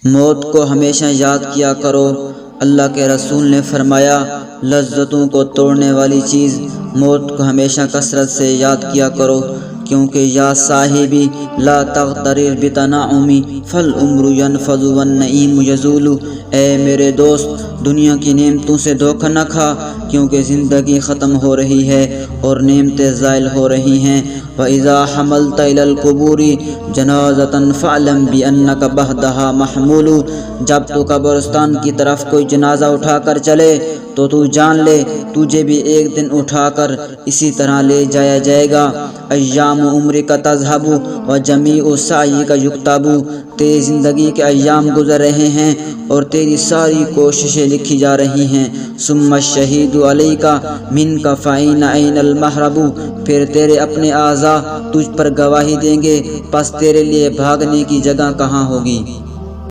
मौत को हमेशा याद किया करो। अल्लाह के रसूल ने फरमाया, लज्जतों को तोड़ने वाली चीज़ मौत को हमेशा कसरत से याद किया करो, क्योंकि या साहिबी ला तग़तरिर बितनाउमी फल उम्रु यनफ़ज़ु वन्नईम यज़ूलु। ए मेरे दोस्त, दुनिया की नेमतों से धोखा न खा, क्योंकि ज़िंदगी ख़त्म हो रही है और नेमतें ज़ाइल हो रही हैं। व इज़ा हमलत इलल क़ुबूरी जनाज़तन फ़अलम बिअन्नक बअदहा महमूलु। जब तो कब्रिस्तान की तरफ कोई जनाजा उठाकर चले तो तू जान ले, तुझे भी एक दिन उठाकर इसी तरह ले जाया जाएगा। अय्याम उम्र का तज़हबु व जमीउ साई का युक्तबु। तेरी ज़िंदगी के अय्याम गुज़र रहे हैं और तेरी सारी कोशिशें लिखी जा रही हैं। सुम्मा शहीदु अलैका मिनका फ़अइन ऐनल महरबु। फिर तेरे अपने आज़ा तुझ पर गवाही देंगे, बस तेरे लिए भागने की जगह कहाँ होगी।